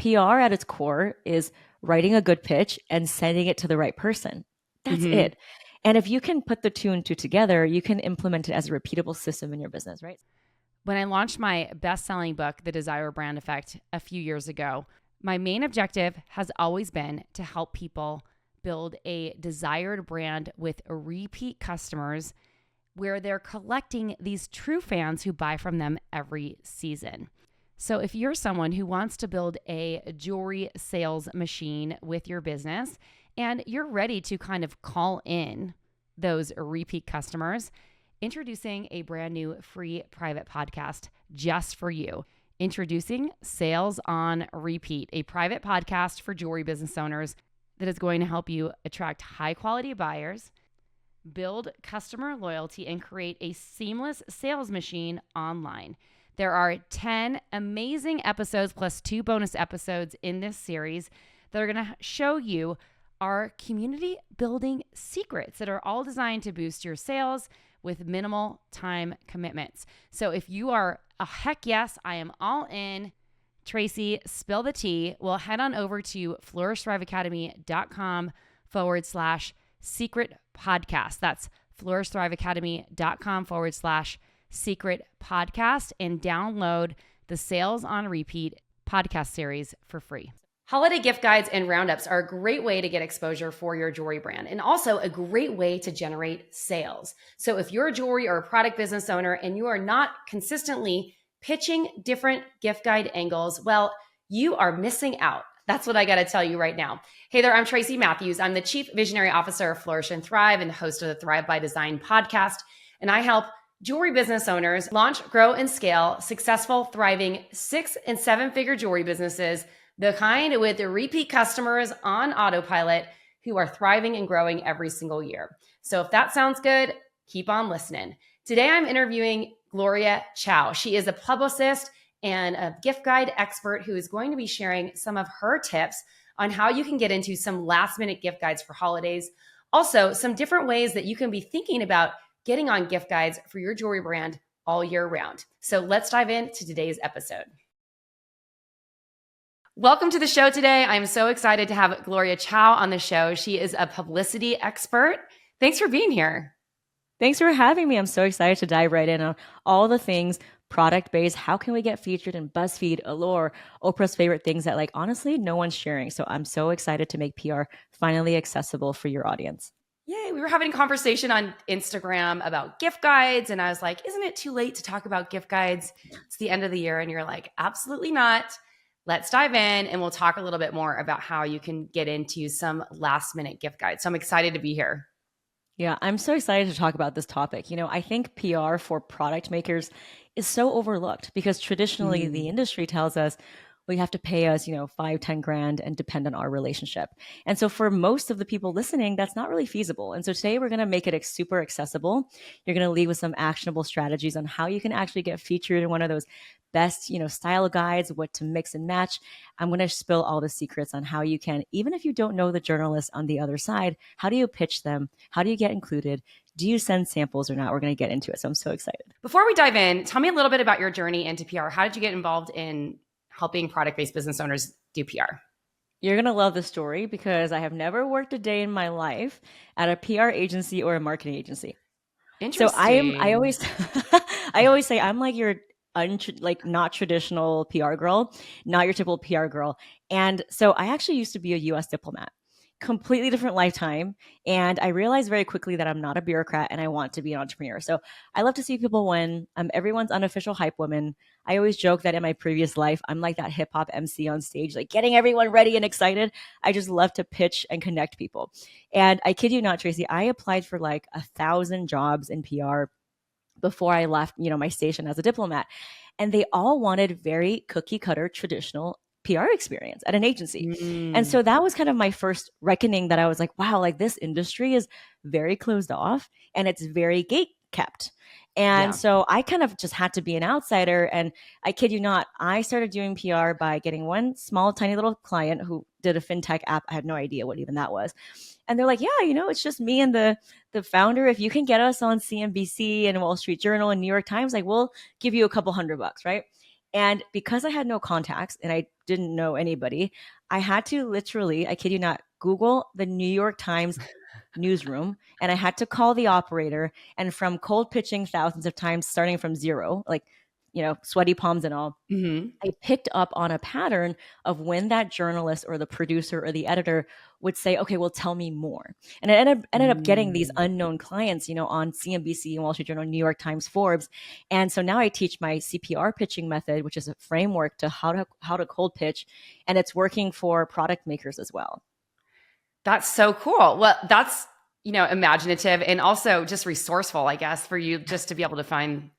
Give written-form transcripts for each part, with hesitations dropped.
PR at its core is writing a good pitch and sending it to the right person. That's Mm-hmm. it. And if you can put the two and two together, you can implement it as a repeatable system in your business, right? When I launched my best-selling book, The Desire Brand Effect, a few years ago, my main objective has always been to help people build a desired brand with repeat customers where they're collecting these true fans who buy from them every season. So if you're someone who wants to build a jewelry sales machine with your business and you're ready to kind of call in those repeat customers, introducing a brand new free private podcast just for you. Introducing Sales on Repeat, a private podcast for jewelry business owners that is going to help you attract high quality buyers, build customer loyalty, and create a seamless sales machine online. There are 10 amazing episodes plus 2 bonus episodes in this series that are going to show you our community building secrets that are all designed to boost your sales with minimal time commitments. So if you are a heck yes, I am all in, Tracy, spill the tea, well, head on over to flourishthriveacademy.com/secret podcast. That's flourishthriveacademy.com/secret podcast and download the Sales on Repeat podcast series for free. Holiday gift guides and roundups are a great way to get exposure for your jewelry brand and also a great way to generate sales. So if you're a jewelry or a product business owner and you are not consistently pitching different gift guide angles, well, you are missing out. That's what I got to tell you right now. Hey there, I'm Tracy Matthews. I'm the Chief Visionary Officer of Flourish and Thrive and the host of the Thrive by Design podcast. And I help jewelry business owners launch, grow, and scale successful, thriving 6- and 7-figure jewelry businesses, the kind with repeat customers on autopilot who are thriving and growing every single year. So if that sounds good, keep on listening. Today, I'm interviewing Gloria Chou. She is a publicist and a gift guide expert who is going to be sharing some of her tips on how you can get into some last minute gift guides for holidays. Also, some different ways that you can be thinking about getting on gift guides for your jewelry brand all year round. So let's dive into today's episode. Welcome to the show today. I'm so excited to have Gloria Chou on the show. She is a publicity expert. Thanks for being here. Thanks for having me. I'm so excited to dive right in on all the things product-based. How can we get featured in BuzzFeed, Allure, Oprah's favorite things that honestly, no one's sharing. So I'm so excited to make PR finally accessible for your audience. Yay. We were having a conversation on Instagram about gift guides. And I was like, isn't it too late to talk about gift guides? It's the end of the year. And you're like, absolutely not. Let's dive in and we'll talk a little bit more about how you can get into some last minute gift guides. So I'm excited to be here. Yeah, I'm so excited to talk about this topic. I think PR for product makers is so overlooked because traditionally the industry tells us we have to pay us, 5, 10 grand and depend on our relationship. And so for most of the people listening, that's not really feasible. And so today we're going to make it super accessible. You're going to leave with some actionable strategies on how you can actually get featured in one of those best, style guides, what to mix and match. I'm going to spill all the secrets on how you can, even if you don't know the journalist on the other side, how do you pitch them? How do you get included? Do you send samples or not? We're going to get into it. So I'm so excited. Before we dive in, tell me a little bit about your journey into PR. How did you get involved in helping product-based business owners do PR? You're going to love the story because I have never worked a day in my life at a PR agency or a marketing agency. Interesting. So I always say I'm like your not traditional PR girl, not your typical PR girl. And so I actually used to be a US diplomat, completely different lifetime. And I realized very quickly that I'm not a bureaucrat and I want to be an entrepreneur. So I love to see people win. I'm everyone's unofficial hype woman. I always joke that in my previous life, I'm like that hip hop MC on stage, like getting everyone ready and excited. I just love to pitch and connect people. And I kid you not, Tracy, I applied for 1,000 jobs in PR before I left, my station as a diplomat. And they all wanted very cookie cutter traditional PR experience at an agency. And so that was kind of my first reckoning that I was like, wow, this industry is very closed off and it's very gate kept. And so I kind of just had to be an outsider. And I kid you not, I started doing PR by getting one small, tiny little client who did a fintech app. I had no idea what even that was. And they're like, yeah, it's just me and the founder. If you can get us on CNBC and Wall Street Journal and New York Times, we'll give you a couple $100, right? And because I had no contacts and I didn't know anybody, I had to literally, I kid you not, Google the New York Times newsroom, and I had to call the operator. And from cold pitching thousands of times, starting from zero, like, sweaty palms and all, Hmm. I picked up on a pattern of when that journalist or the producer or the editor would say, "Okay, well, tell me more." And I ended up getting these Mm. unknown clients, on CNBC, Wall Street Journal, New York Times, Forbes. And so now I teach my CPR pitching method, which is a framework to how to cold pitch, and it's working for product makers as well. That's so cool. Well, that's, imaginative and also just resourceful, I guess, for you just to be able to find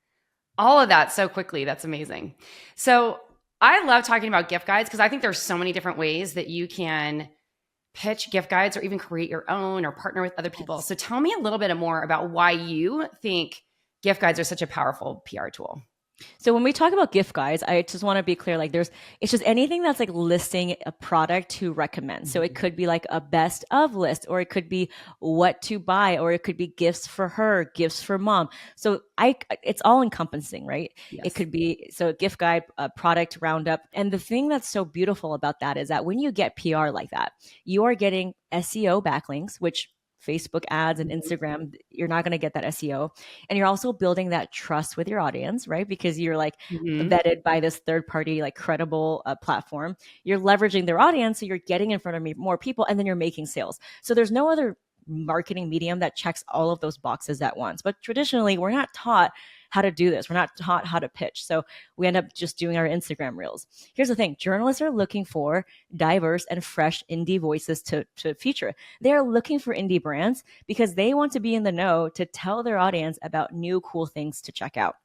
all of that so quickly. That's amazing. So I love talking about gift guides because I think there's so many different ways that you can pitch gift guides or even create your own or partner with other people. Yes. So tell me a little bit more about why you think gift guides are such a powerful PR tool. So when we talk about gift guides, I just want to be clear, like it's just anything that's like listing a product to recommend. So it Mhm. could be like a best of list, or it could be what to buy, or it could be gifts for her, gifts for mom. So it's all encompassing, right? It Yes. could be, so a gift guide, a product roundup. And the thing that's so beautiful about that is that when you get PR like that, you are getting SEO backlinks, which Facebook ads and Mhm. Instagram, you're not going to get that SEO. And you're also building that trust with your audience, right? Because you're like Mhm. vetted by this third party, like credible platform. You're leveraging their audience. So you're getting in front of more people, and then you're making sales. So there's no other marketing medium that checks all of those boxes at once. But traditionally, we're not taught how to do this. We're not taught how to pitch. So we end up just doing our Instagram reels. Here's the thing: journalists are looking for diverse and fresh indie voices to feature. They're looking for indie brands because they want to be in the know to tell their audience about new cool things to check out.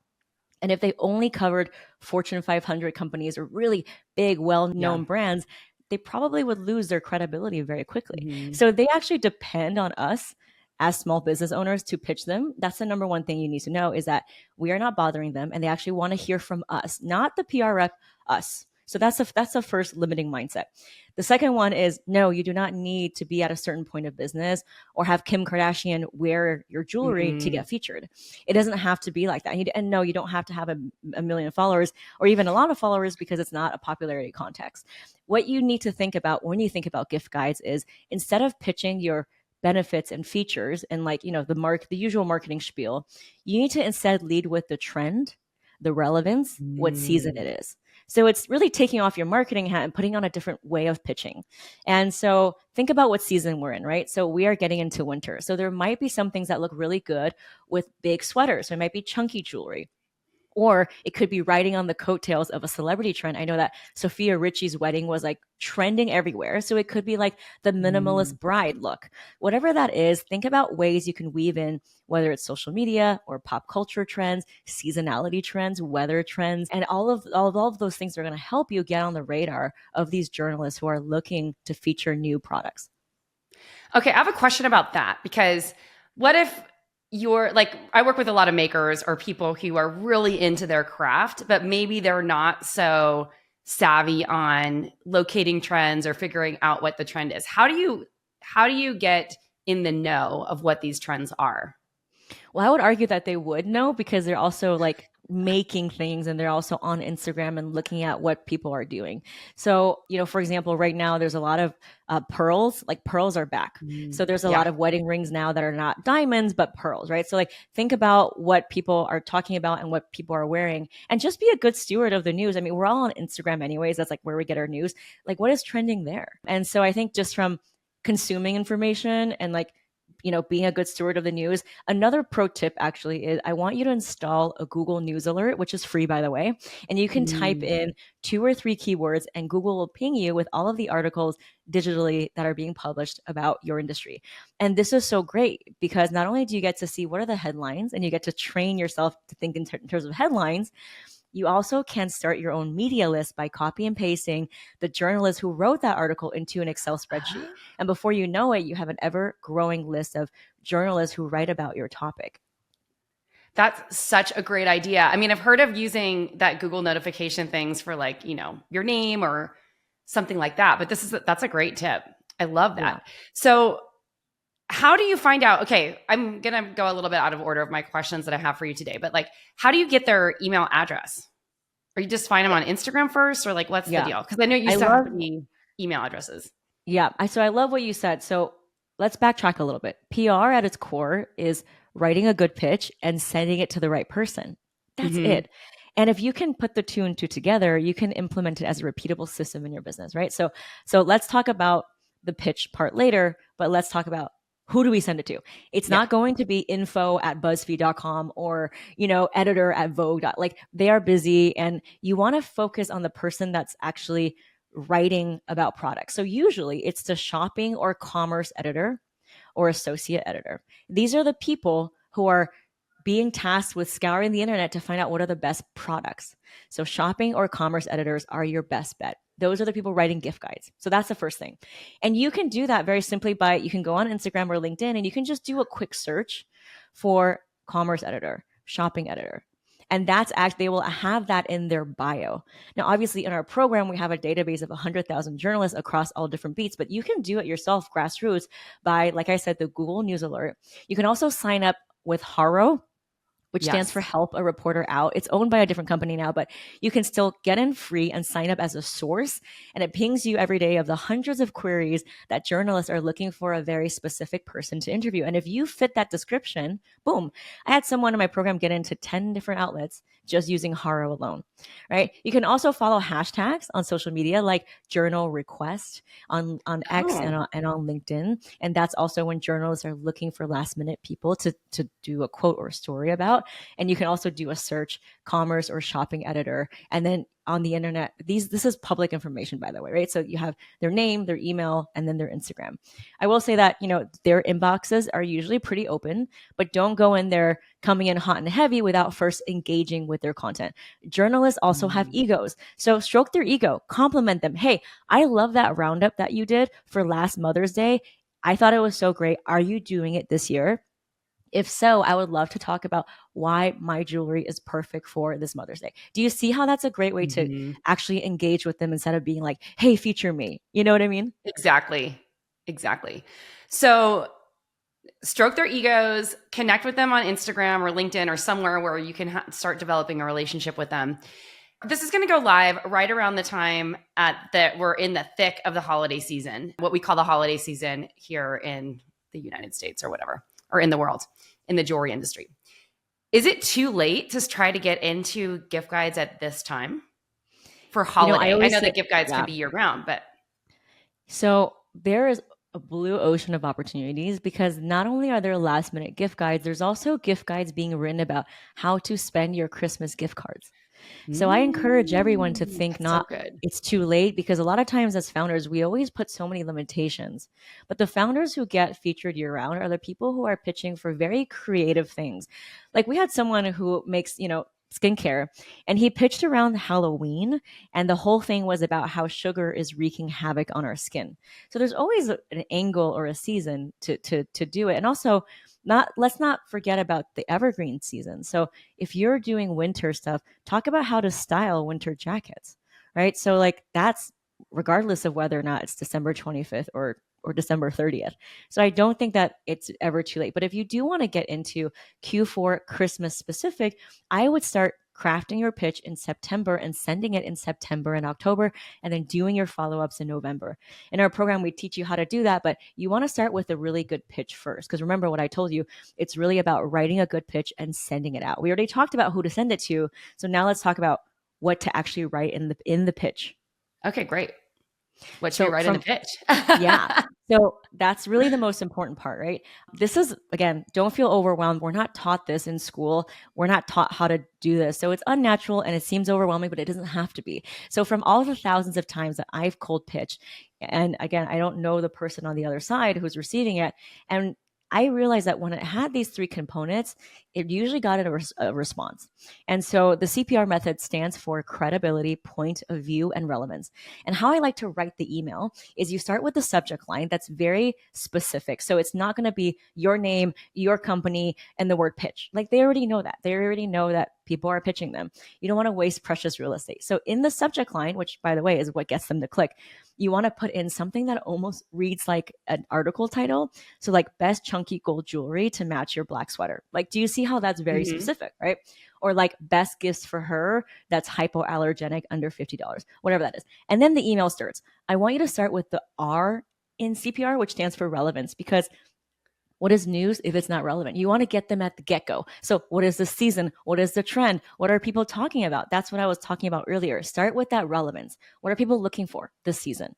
And if they only covered Fortune 500 companies or really big, well Yeah. known brands, they probably would lose their credibility very quickly. Mhm. So they actually depend on us as small business owners to pitch them. That's the number one thing you need to know, is that we are not bothering them, and they actually want to hear from us, not the PR rep, us. So that's the first limiting mindset. The second one is, no, you do not need to be at a certain point of business or have Kim Kardashian wear your jewelry to Mhm. get featured. It doesn't have to be like that. And no, you don't have to have a million followers or even a lot of followers, because it's not a popularity context. What you need to think about when you think about gift guides is, instead of pitching your benefits and features and, like, the usual marketing spiel, you need to instead lead with the trend, the relevance, what season Mm. it is. So it's really taking off your marketing hat and putting on a different way of pitching. And so think about what season we're in, right? So we are getting into winter. So there might be some things that look really good with big sweaters. There might be chunky jewelry. Or it could be riding on the coattails of a celebrity trend. I know that Sophia Richie's wedding was like trending everywhere. So it could be like the Mm. minimalist bride look. Whatever that is, think about ways you can weave in, whether it's social media or pop culture trends, seasonality trends, weather trends, and all of those things are going to help you get on the radar of these journalists who are looking to feature new products. Okay, I have a question about that because what if you're like, I work with a lot of makers or people who are really into their craft, but maybe they're not so savvy on locating trends or figuring out what the trend is. How do you get in the know of what these trends are? Well, I would argue that they would know, because they're also like making things, and they're also on Instagram and looking at what people are doing. So, for example, right now there's a lot of pearls, like pearls are back. Mm. So there's a Yeah. lot of wedding rings now that are not diamonds, but pearls, right? So, like, think about what people are talking about and what people are wearing, and just be a good steward of the news. I mean, we're all on Instagram anyways. That's like where we get our news. Like, what is trending there? And so I think just from consuming information and, like, being a good steward of the news. Another pro tip actually is, I want you to install a Google News Alert, which is free, by the way. And you can type Mm. in 2 or 3 keywords, and Google will ping you with all of the articles digitally that are being published about your industry. And this is so great because not only do you get to see what are the headlines, and you get to train yourself to think in terms of headlines, you also can start your own media list by copy and pasting the journalist who wrote that article into an Excel spreadsheet. And before you know it, you have an ever growing list of journalists who write about your topic. That's such a great idea. I mean, I've heard of using that Google notification things for like, your name or something like that, but that's a great tip. I love Yeah. that. So, how do you find out? Okay, I'm going to go a little bit out of order of my questions that I have for you today, but like, how do you get their email address? Or you just find them on Instagram first, or like, what's the Yeah. deal? Because I know it I used to have love to be email addresses. Yeah. So I love what you said. So let's backtrack a little bit. PR at its core is writing a good pitch and sending it to the right person. That's Mm-hmm. it. And if you can put the two and two together, you can implement it as a repeatable system in your business, right? So let's talk about the pitch part later, but let's talk about who do we send it to? It's Yeah. not going to be info at buzzfeed.com or, editor at Vogue. Like they are busy and you want to focus on the person that's actually writing about products. So usually it's the shopping or commerce editor or associate editor. These are the people who are being tasked with scouring the internet to find out what are the best products. So shopping or commerce editors are your best bet. Those are the people writing gift guides. So that's the first thing. And you can do that very simply by you can go on Instagram or LinkedIn and you can just do a quick search for commerce editor, shopping editor. And that's actually, they will have that in their bio. Now, obviously, in our program, we have a database of 100,000 journalists across all different beats, but you can do it yourself grassroots by, like I said, the Google News Alert. You can also sign up with Haro, which stands for Yes. Help a Reporter Out. It's owned by a different company now, but you can still get in free and sign up as a source. And it pings you every day of the hundreds of queries that journalists are looking for a very specific person to interview. And if you fit that description, boom. I had someone in my program get into 10 different outlets just using Haro alone, right? You can also follow hashtags on social media like journal request on X Oh. and on LinkedIn. And that's also when journalists are looking for last minute people to do a quote or a story about. And you can also do a search commerce or shopping editor. And then on the internet, this is public information, by the way, right? So you have their name, their email, and then their Instagram. I will say that, their inboxes are usually pretty open, but don't go in there coming in hot and heavy without first engaging with their content. Journalists also have Mm. egos. So stroke their ego, compliment them. Hey, I love that roundup that you did for last Mother's Day. I thought it was so great. Are you doing it this year? If so, I would love to talk about why my jewelry is perfect for this Mother's Day. Do you see how that's a great way to Mm-hmm. actually engage with them instead of being like, hey, feature me? You know what I mean? Exactly. Exactly. So stroke their egos, connect with them on Instagram or LinkedIn or somewhere where you can start developing a relationship with them. This is going to go live right around the time that we're in the thick of the holiday season, what we call the holiday season here in the United States or whatever, or in the world, in the jewelry industry. Is it too late to try to get into gift guides at this time for I holiday? I always know say, that gift guides can yeah. be year round, but So there is a blue ocean of opportunities because not only are there last minute gift guides, there's also gift guides being written about how to spend your Christmas gift cards. So I encourage everyone to think that's so not good. it's too late because a lot of times as founders, we always put so many limitations. But the founders who get featured year round are the people who are pitching for very creative things. Like we had someone who makes, skincare and he pitched around Halloween and the whole thing was about how sugar is wreaking havoc on our skin. So there's always an angle or a season to do it. And also let's not forget about the evergreen season. So if you're doing winter stuff, talk about how to style winter jackets, right? So like that's regardless of whether or not it's December 25th or December 30th. So I don't think that it's ever too late. But if you do want to get into Q4 Christmas specific, I would start crafting your pitch in September and sending it in September and October, and then doing your follow ups in November. In our program, we teach you how to do that, but you want to start with a really good pitch first. Because remember what I told you, it's really about writing a good pitch and sending it out. We already talked about who to send it to. So now let's talk about what to actually write in the pitch. Okay, great. What should we So write in the from pitch? Yeah. So that's really the most important part, right? This is, again, don't feel overwhelmed. We're not taught this in school. We're not taught how to do this. So it's unnatural and it seems overwhelming, but it doesn't have to be. So from all the thousands of times that I've cold pitched, and again, I don't know the person on the other side who's receiving it. And I realized that when it had these three components, it usually got a response. And so the CPR method stands for credibility, point of view, and relevance. And how I like to write the email is you start with the subject line that's very specific. So it's not going to be your name, your company, and the word pitch. Like they already know that. They already know that people are pitching them. You don't want to waste precious real estate. So in the subject line, which by the way is what gets them to click, you want to put in something that almost reads like an article title. So like best chunky gold jewelry to match your black sweater. Like, do you see see how that's very Mhm. specific, right? Or like best gifts for her that's hypoallergenic under $50, whatever that is. And then the email starts. I want you to start with the R in CPR, which stands for relevance, because what is news if it's not relevant? You want to get them at the get go. So, what is the season? What is the trend? What are people talking about? That's what I was talking about earlier. Start with that relevance. What are people looking for this season?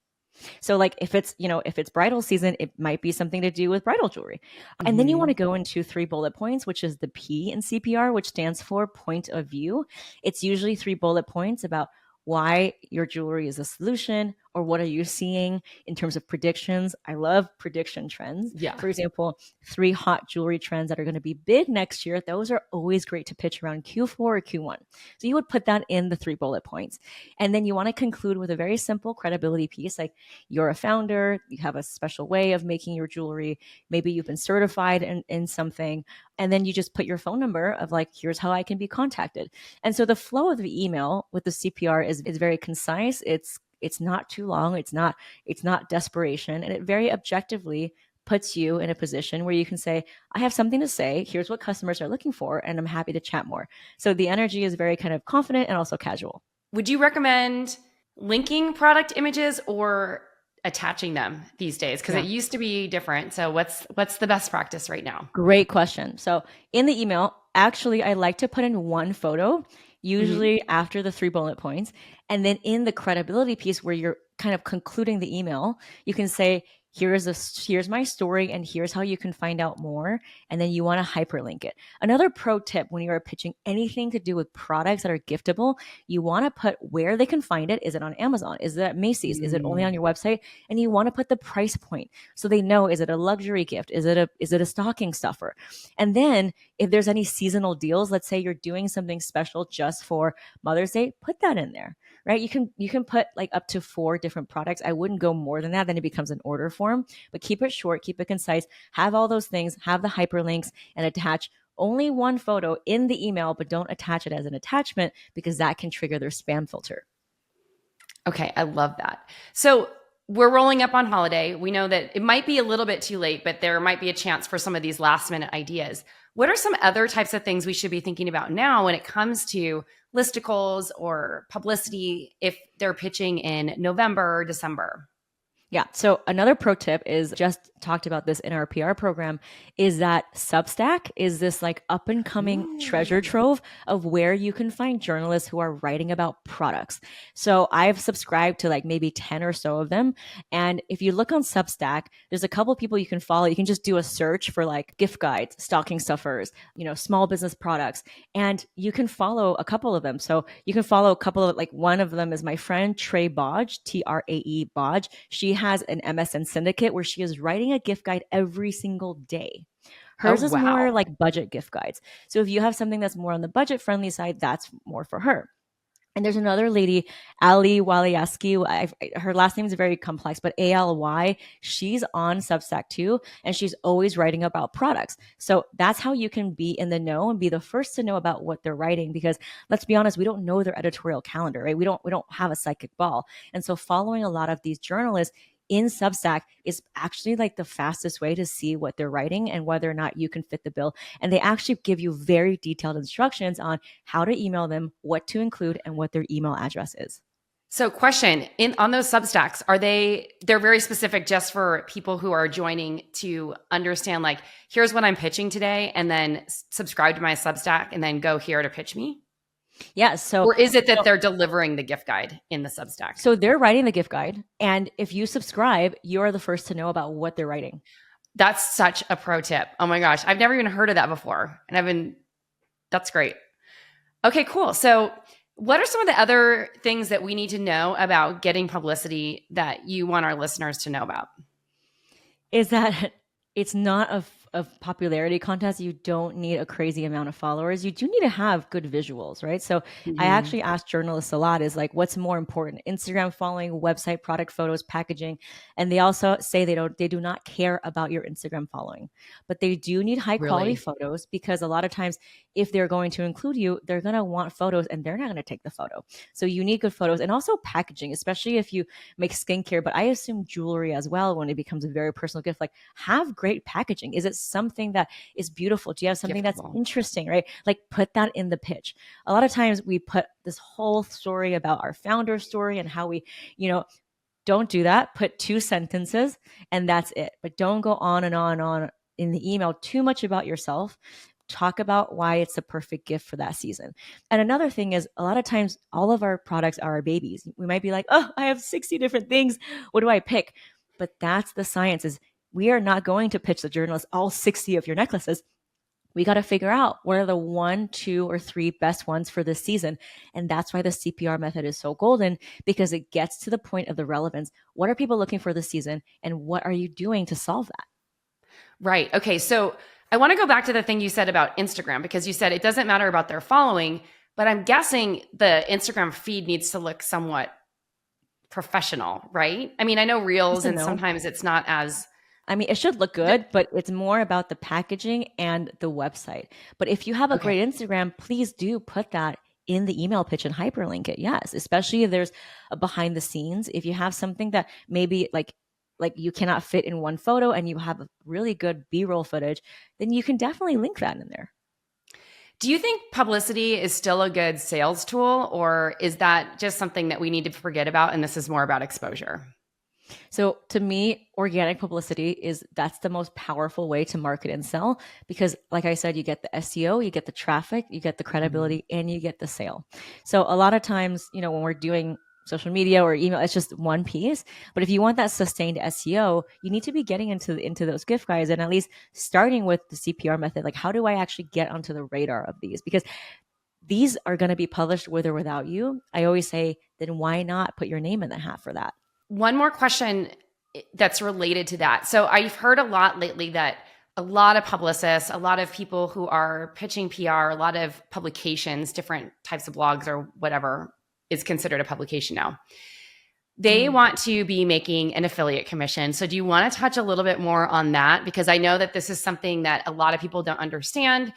So like if it's, if it's bridal season, it might be something to do with bridal jewelry. And then you want to Mhm. go into 3 bullet points, which is the P in CPR, which stands for point of view. It's usually 3 bullet points about why your jewelry is a solution, or what are you seeing in terms of predictions. I love prediction trends. Yeah. For example, 3 hot jewelry trends that are going to be big next year. Those are always great to pitch around Q4 or Q1. So you would put that in the 3 bullet points. And then you want to conclude with a very simple credibility piece, like you're a founder, you have a special way of making your jewelry, maybe you've been certified in something, and then you just put your phone number of like, here's how I can be contacted. And so the flow of the email with the CPR is very concise. It's not too long. It's not desperation, and it very objectively puts you in a position where you can say, I have something to say. Here's what customers are looking for, and I'm happy to chat more. So the energy is very kind of confident and also casual. Would you recommend linking product images or attaching them these days? Because it Yeah. used to be different. So what's the best practice right now? Great question. So in the email, actually, I like to put in one photo, Mhm. usually after the 3 bullet points. And then in the credibility piece where you're kind of concluding the email, you can say, here's my story and here's how you can find out more. And then you want to hyperlink it. Another pro tip when you are pitching anything to do with products that are giftable, you want to put where they can find it. Is it on Amazon? Is it at Macy's? Is it only on Mm. your website? And you want to put the price point so they know, is it a luxury gift? Is it a stocking stuffer? And then if there's any seasonal deals, let's say you're doing something special just for Mother's Day, put that in there, right? You can put like up to 4 different products. I wouldn't go more than that, then it becomes an order form, but keep it short, keep it concise, have all those things, have the hyperlinks, and attach only one photo in the email, but don't attach it as an attachment because that can trigger their spam filter. Okay, I love that. So we're rolling up on holiday. We know that it might be a little bit too late, but there might be a chance for some of these last minute ideas. What are some other types of things we should be thinking about now when it comes to listicles or publicity if they're pitching in November or December? Yeah. So another pro tip is, just talked about this in our PR program, is that Substack is this like up and coming treasure Ooh. trove of where you can find journalists who are writing about products. So I've subscribed to like maybe 10 or so of them. And if you look on Substack, there's a couple people you can follow. You can just do a search for like gift guides, stocking stuffers, small business products, and you can follow a couple of them. So you can follow a couple of, like, one of them is my friend Trey Bodge, Trae Bodge. She has an MSN syndicate where she is writing a gift guide every single day. Oh, Hers is more wow. like budget gift guides. So if you have something that's more on the budget friendly side, that's more for her. And there's another lady, Ali Waliaski. Her last name is very complex, but ALY. She's on Substack too, and she's always writing about products. So that's how you can be in the know and be the first to know about what they're writing. Because let's be honest, we don't know their editorial calendar, right? We don't have a psychic ball, and so following a lot of these journalists in Substack is actually like the fastest way to see what they're writing and whether or not you can fit the bill. And they actually give you very detailed instructions on how to email them, what to include, and what their email address is. So question, in on those Substacks, they're very specific just for people who are joining to understand, like, here's what I'm pitching today, and then subscribe to my Substack and then go here to pitch me? Yeah. So, Or is it that so, they're delivering the gift guide in the Substack? so they're writing the gift guide. And if you subscribe, you're the first to know about what they're writing. That's such a pro tip. Oh my gosh, I've never even heard of that before. That's great. Okay, cool. So what are some of the other things that we need to know about getting publicity that you want our listeners to know about? Is that it's not a popularity contest. You don't need a crazy amount of followers. You do need to have good visuals, right? So I Mhm. actually ask journalists a lot, is like, what's more important? Instagram following, website, product photos, packaging. And they also say they do not care about your Instagram following, but they do need high quality Really? photos, because a lot of times if they're going to include you, they're going to want photos and they're not going to take the photo. So you need good photos, and also packaging, especially if you make skincare, but I assume jewelry as well when it becomes a very personal gift. Like, have great packaging. Is it something that is beautiful? Do you have something that's Giftable. interesting, right? Like put that in the pitch. A lot of times we put this whole story about our founder story and how we, you know, don't do that. Put 2 sentences and that's it. But don't go on and on and on in the email too much about yourself. Talk about why it's the perfect gift for that season. And another thing is, a lot of times, all of our products are our babies. We might be like, oh, I have 60 different things. What do I pick? But that's the science is we are not going to pitch the journalist all 60 of your necklaces. We got to figure out what are the 1, 2, or 3 best ones for this season. And that's why the CPR method is so golden, because it gets to the point of the relevance. What are people looking for this season? And what are you doing to solve that? Right. Okay. So I want to go back to the thing you said about Instagram, because you said it doesn't matter about their following, but I'm guessing the Instagram feed needs to look somewhat professional, right? I mean, I know Yes reels and and no. sometimes it's not as I mean, it should look good, but it's more about the packaging and the website. But if you have a okay. great Instagram, please do put that in the email pitch and hyperlink it. Yes, especially if there's a behind the scenes. If you have something that maybe like you cannot fit in one photo and you have a really good B-roll footage, then you can definitely link that in there. Do you think publicity is still a good sales tool, or is that just something that we need to forget about and this is more about exposure? So to me, organic publicity is that's the most powerful way to market and sell, because like I said, you get the SEO, you get the traffic, you get the Mhm. credibility, and you get the sale. So a lot of times, when we're doing social media or email, it's just one piece. But if you want that sustained SEO, you need to be getting into those gift guides and at least starting with the CPR method. Like, how do I actually get onto the radar of these? Because these are going to be published with or without you. I always say, then why not put your name in the hat for that? One more question that's related to that. So I've heard a lot lately that a lot of publicists, a lot of people who are pitching PR, a lot of publications, different types of blogs or whatever is considered a publication now. They Mm, want to be making an affiliate commission. So do you want to touch a little bit more on that? Because I know that this is something that a lot of people don't understand.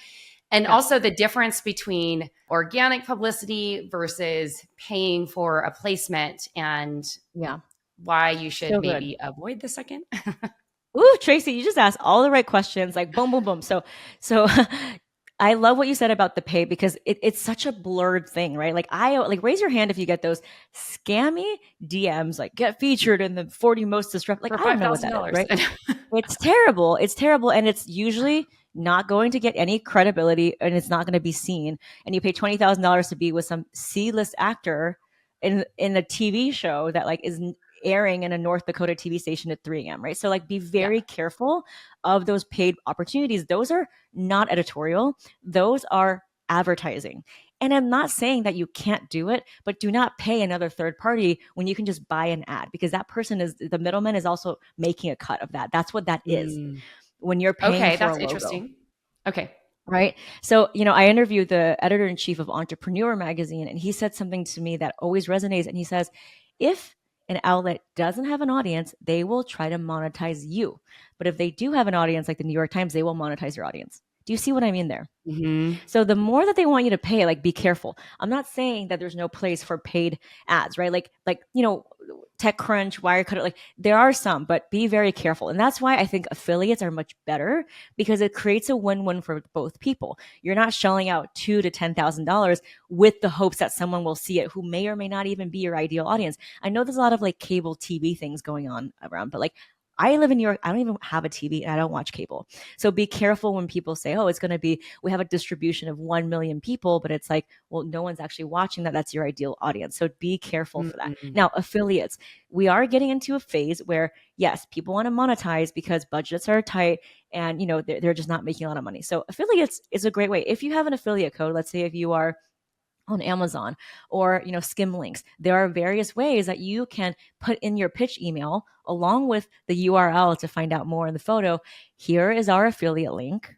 And yeah, also the difference between organic publicity versus paying for a placement and yeah, why you should so good. maybe avoid the second. Ooh, Tracy, you just asked all the right questions, like boom, boom, boom. So I love what you said about the pay, because it's such a blurred thing, right? Like raise your hand if you get those scammy DMs, like get featured in the 40 most disrupt. Like For I don't know what that is, $5,000. right? It's terrible. It's terrible, and it's usually not going to get any credibility, and it's not going to be seen. And you pay $20,000 to be with some C-list actor in a TV show that like is airing in a North Dakota TV station at 3 a.m. Right? So like be Yeah. very careful of those paid opportunities. Those are not editorial. Those are advertising. And I'm not saying that you can't do it, but do not pay another third party when you can just buy an ad, because that person is the middleman is also making a cut of that. That's what that is Mm. when you're paying Okay, for a that's logo. interesting. Okay. Right. So, I interviewed the editor in chief of Entrepreneur magazine, and he said something to me that always resonates. And he says, if an outlet doesn't have an audience, they will try to monetize you. But if they do have an audience, like the New York Times, they will monetize your audience. Do you see what I mean there? Hmm. So the more that they want you to pay, like be careful. I'm not saying that there's no place for paid ads, right? TechCrunch, Wirecutter, like there are some, but be very careful. And that's why I think affiliates are much better, because it creates a win-win for both people. You're not shelling out $2,000 to $10,000 with the hopes that someone will see it who may or may not even be your ideal audience. I know there's a lot of like cable TV things going on around, but like I live in New York. I don't even have a TV and I don't watch cable. So be careful when people say, oh, it's going to be, we have a distribution of 1 million people, but it's like, well, no one's actually watching that. That's your ideal audience. So be careful for that. Mm. Now, affiliates, we are getting into a phase where, yes, people want to monetize because budgets are tight and, they're just not making a lot of money. So affiliates is a great way. If you have an affiliate code, let's say if you are on Amazon or Skim links. There are various ways that you can put in your pitch email along with the URL to find out more in the photo. Here is our affiliate link.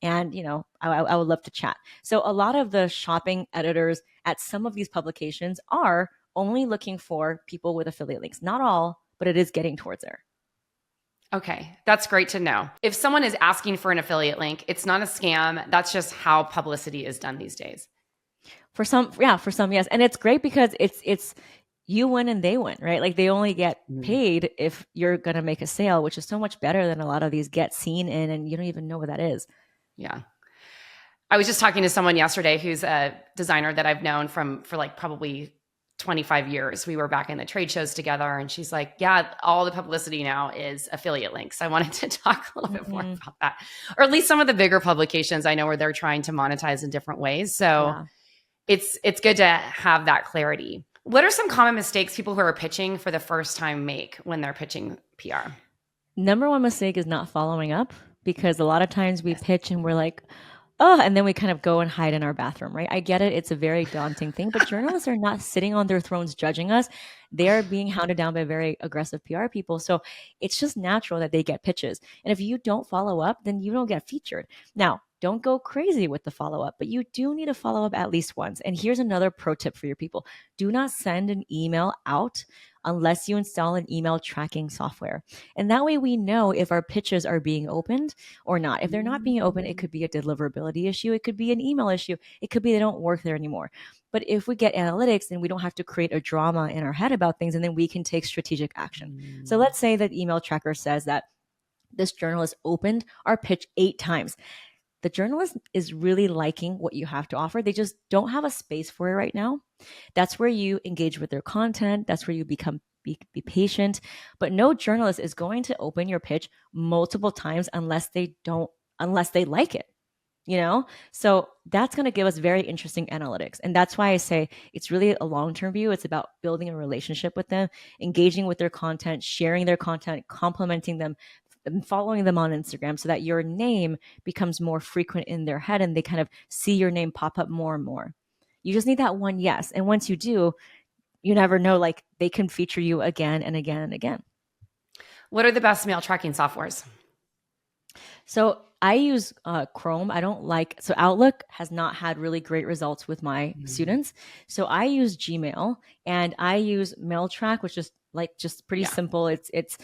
And I would love to chat. So a lot of the shopping editors at some of these publications are only looking for people with affiliate links. Not all, but it is getting towards there. Okay, that's great to know. If someone is asking for an affiliate link, it's not a scam. That's just how publicity is done these days. For some, yeah, for some, yes. And it's great because it's you win and they win, right? Like they only get Mm, paid if you're going to make a sale, which is so much better than a lot of these get seen in and you don't even know what that is. yeah. I was just talking to someone yesterday who's a designer that I've known for like probably 25 years. We were back in the trade shows together, and she's like, yeah, all the publicity now is affiliate links. I wanted to talk a little bit more Hmm. about that, or at least some of the bigger publications I know where they're trying to monetize in different ways. So Yeah. it's good to have that clarity. What are some common mistakes people who are pitching for the first time make when they're pitching PR? Number one mistake is not following up because a lot of times we Yes. pitch and we're like, oh, and then we kind of go and hide in our bathroom, right? I get it. It's a very daunting thing, but journalists are not sitting on their thrones judging us. They are being hounded down by very aggressive PR people. So it's just natural that they get pitches. And if you don't follow up, then you don't get featured. Now, don't go crazy with the follow up, but you do need to follow up at least once. And here's another pro tip for your people: do not send an email out unless you install an email tracking software. And that way we know if our pitches are being opened or not. If they're not being open, it could be a deliverability issue. It could be an email issue. It could be they don't work there anymore. But if we get analytics, then we don't have to create a drama in our head about things, and then we can take strategic action. So Mm. let's say that email tracker says that this journalist opened our pitch 8 times. The journalist is really liking what you have to offer. They just don't have a space for it right now. That's where you engage with their content. That's where you be patient. But no journalist is going to open your pitch multiple times unless they like it. So that's going to give us very interesting analytics. And that's why I say it's really a long-term view. It's about building a relationship with them, engaging with their content, sharing their content, complimenting them, and following them on Instagram so that your name becomes more frequent in their head and they kind of see your name pop up more and more. You just need that one yes. And once you do, you never know, like they can feature you again and again and again. What are the best mail tracking softwares? So I use Chrome. I don't like, so Outlook has not had really great results with my Mm. students. So I use Gmail and I use MailTrack, which is like just pretty Yeah. simple. It's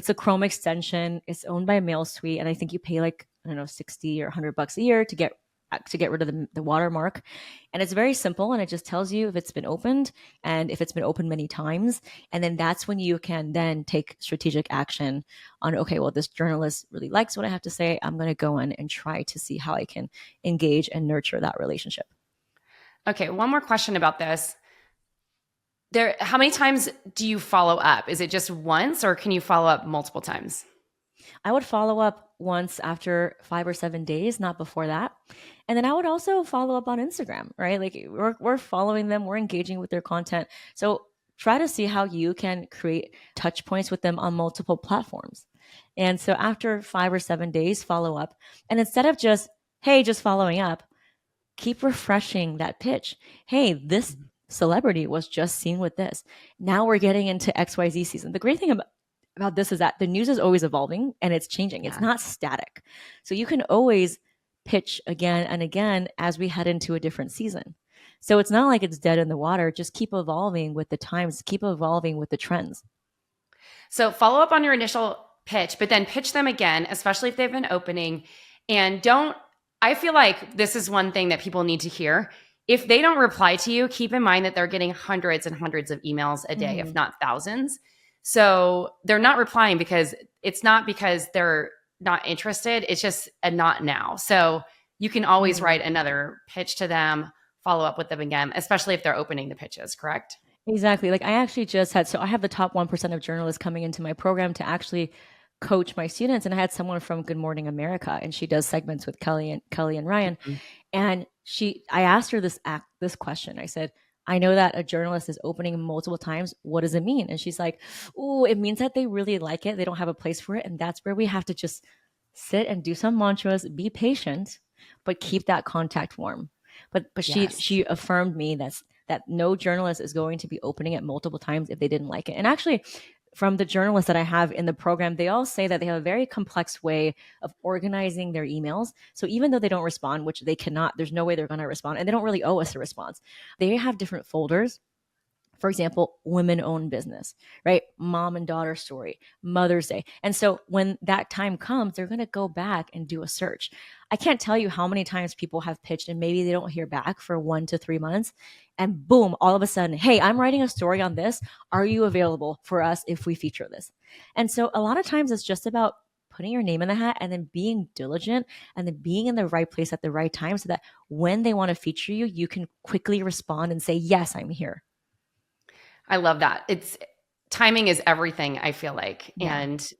a Chrome extension. It's owned by MailSuite, and I think you pay like, I don't know, 60 or $100 a year to get rid of the watermark. And it's very simple, and it just tells you if it's been opened and if it's been opened many times. And then that's when you can then take strategic action on, okay, well, this journalist really likes what I have to say. I'm going to go in and try to see how I can engage and nurture that relationship. Okay, one more question about this. How many times do you follow up? Is it just once, or can you follow up multiple times? I would follow up once after 5 or 7 days, not before that. And then I would also follow up on Instagram, right? Like we're following them, we're engaging with their content. So try to see how you can create touch points with them on multiple platforms. And so after 5 or 7 days, follow up. And instead of just, hey, just following up, keep refreshing that pitch. Hey, this celebrity was just seen with this. Now we're getting into XYZ season. The great thing about this is that the news is always evolving and it's changing. It's Yeah. not static. So you can always pitch again and again as we head into a different season. So it's not like it's dead in the water. Just keep evolving with the times, keep evolving with the trends. So follow up on your initial pitch, but then pitch them again, especially if they've been opening. And I feel like this is one thing that people need to hear. If they don't reply to you, keep in mind that they're getting hundreds and hundreds of emails a day, if Mhm. not thousands. So they're not replying because it's not because they're not interested. It's just a not now. So you can always Mhm. write another pitch to them, follow up with them again, especially if they're opening the pitches, correct? Exactly. Like I actually just had, so I have the top 1% of journalists coming into my program to actually coach my students. And I had someone from Good Morning America, and she does segments with Kelly and Ryan. Mhm. And I asked her this question. I said, I know that a journalist is opening multiple times. What does it mean? And she's like, oh, it means that they really like it. They don't have a place for it. And that's where we have to just sit and do some mantras, be patient, but keep that contact warm. But Yes. she affirmed me that no journalist is going to be opening it multiple times if they didn't like it. And actually, from the journalists that I have in the program, they all say that they have a very complex way of organizing their emails. So even though they don't respond, which they cannot, there's no way they're going to respond, and they don't really owe us a response. They have different folders For example, women-owned business, right? Mom and daughter story, Mother's Day. And so when that time comes, they're going to go back and do a search. I can't tell you how many times people have pitched and maybe they don't hear back for 1 to 3 months. And boom, all of a sudden, hey, I'm writing a story on this. Are you available for us if we feature this? And so a lot of times it's just about putting your name in the hat and then being diligent and then being in the right place at the right time so that when they want to feature you, you can quickly respond and say, yes, I'm here. I love that. It's timing is everything, I feel like. Yeah. And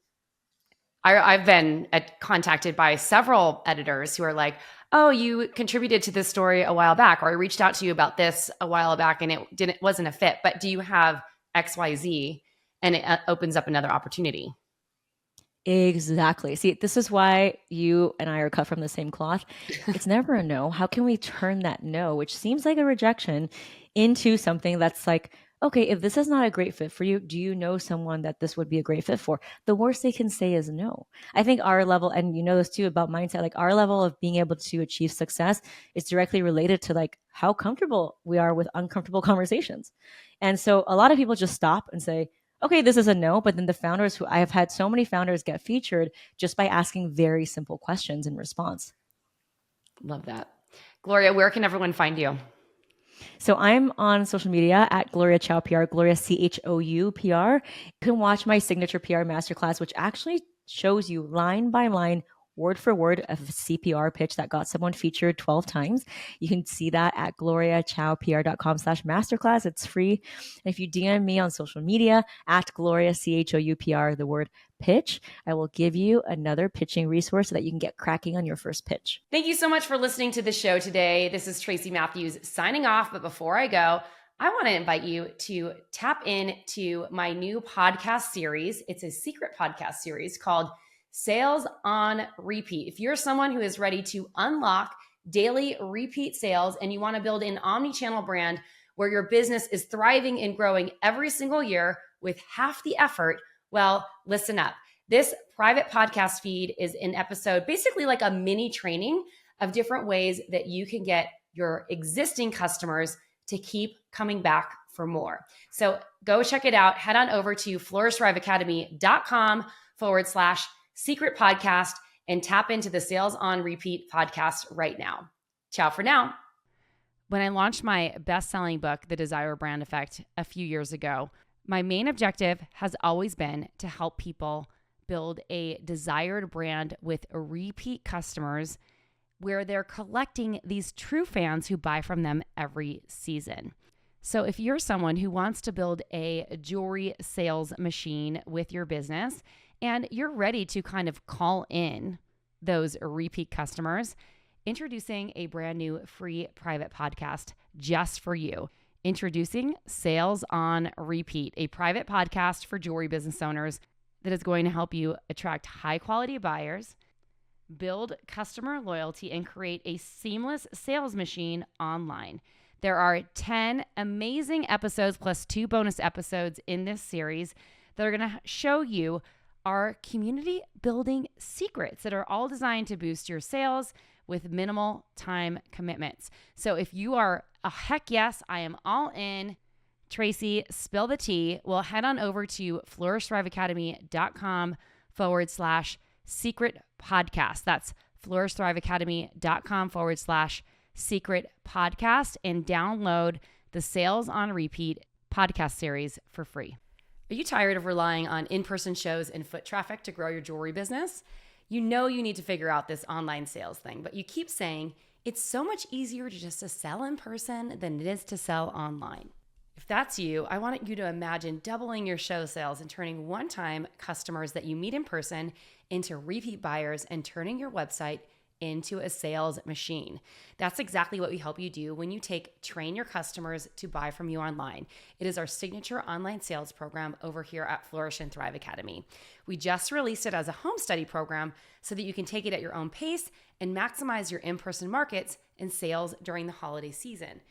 I've been contacted by several editors who are like, oh, you contributed to this story a while back, or I reached out to you about this a while back and it wasn't a fit, but do you have XYZ? And it opens up another opportunity. Exactly. See, this is why you and I are cut from the same cloth. It's never a no. How can we turn that no, which seems like a rejection, into something that's like, okay, if this is not a great fit for you, do you know someone that this would be a great fit for? The worst they can say is no. I think our level, and you know this too about mindset, like our level of being able to achieve success is directly related to like how comfortable we are with uncomfortable conversations. And so a lot of people just stop and say, okay, this is a no. But then the founders who I have had so many founders get featured just by asking very simple questions in response. Love that. Gloria, where can everyone find you? So I'm on social media at Gloria Chou PR, Gloria Chou PR. You can watch my signature PR masterclass, which actually shows you line by line, word for word, a CPR pitch that got someone featured 12 times. You can see that at gloriachoupr.com/masterclass. It's free. And if you DM me on social media at Gloria Chou PR, the word pitch, I will give you another pitching resource so that you can get cracking on your first pitch. Thank you so much for listening to the show today. This is Tracy Matthews signing off. But before I go, I want to invite you to tap into my new podcast series. It's a secret podcast series called Sales on Repeat. If you're someone who is ready to unlock daily repeat sales and you want to build an omni-channel brand where your business is thriving and growing every single year with half the effort, well, listen up. This private podcast feed is an episode, basically like a mini training of different ways that you can get your existing customers to keep coming back for more. So go check it out. Head on over to flourishthriveacademy.com/secret podcast and tap into the Sales on Repeat podcast right now. Ciao for now. When I launched my best-selling book, The Desire Brand Effect, a few years ago, my main objective has always been to help people build a desired brand with repeat customers where they're collecting these true fans who buy from them every season. So if you're someone who wants to build a jewelry sales machine with your business and you're ready to kind of call in those repeat customers, introducing a brand new free private podcast just for you. Introducing Sales on Repeat, a private podcast for jewelry business owners that is going to help you attract high quality buyers, build customer loyalty, and create a seamless sales machine online. There are 10 amazing episodes plus 2 bonus episodes in this series that are going to show you our community building secrets that are all designed to boost your sales with minimal time commitments. So if you are a heck yes, I am all in, Tracy, spill the tea, well, head on over to flourishthriveacademy.com/secret podcast. That's flourishthriveacademy.com/secret podcast and download the Sales on Repeat podcast series for free. Are you tired of relying on in-person shows and foot traffic to grow your jewelry business? You know you need to figure out this online sales thing, but you keep saying it's so much easier to just to sell in person than it is to sell online. If that's you, I want you to imagine doubling your show sales and turning one-time customers that you meet in person into repeat buyers and turning your website into a sales machine. That's exactly what we help you do when you train your customers to buy from you online. It is our signature online sales program over here at Flourish and Thrive Academy. We just released it as a home study program so that you can take it at your own pace and maximize your in-person markets and sales during the holiday season.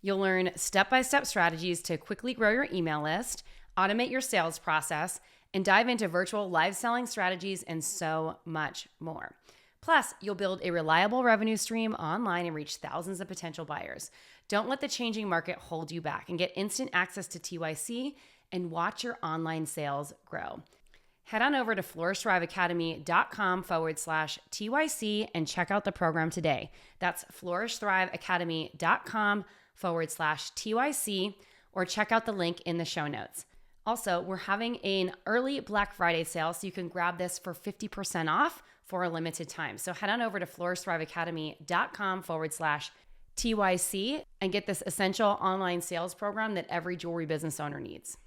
You'll learn step-by-step strategies to quickly grow your email list, automate your sales process, and dive into virtual live selling strategies and so much more. Plus, you'll build a reliable revenue stream online and reach thousands of potential buyers. Don't let the changing market hold you back and get instant access to TYC and watch your online sales grow. Head on over to flourishthriveacademy.com/TYC and check out the program today. That's flourishthriveacademy.com/TYC, or check out the link in the show notes. Also, we're having an early Black Friday sale, so you can grab this for 50% off for a limited time. So head on over to flourishthriveacademy.com/TYC and get this essential online sales program that every jewelry business owner needs.